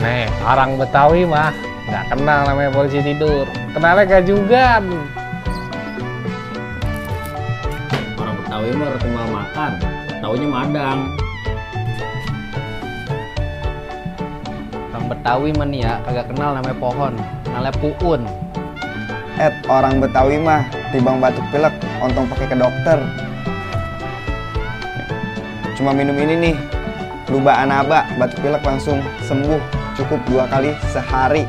Nih, orang Betawi mah nggak kenal namanya polisi tidur. Kenalnya gajugan. Orang Betawi mah kenal makan, taunya madang. Orang Betawi mah nih ya kagak kenal namanya pohon, kenalnya puun. Orang Betawi mah timbang batuk pilek ontong pakai ke dokter. Cuma minum ini nih, Luba Anaba, batuk pilek langsung sembuh, cukup 2 kali sehari.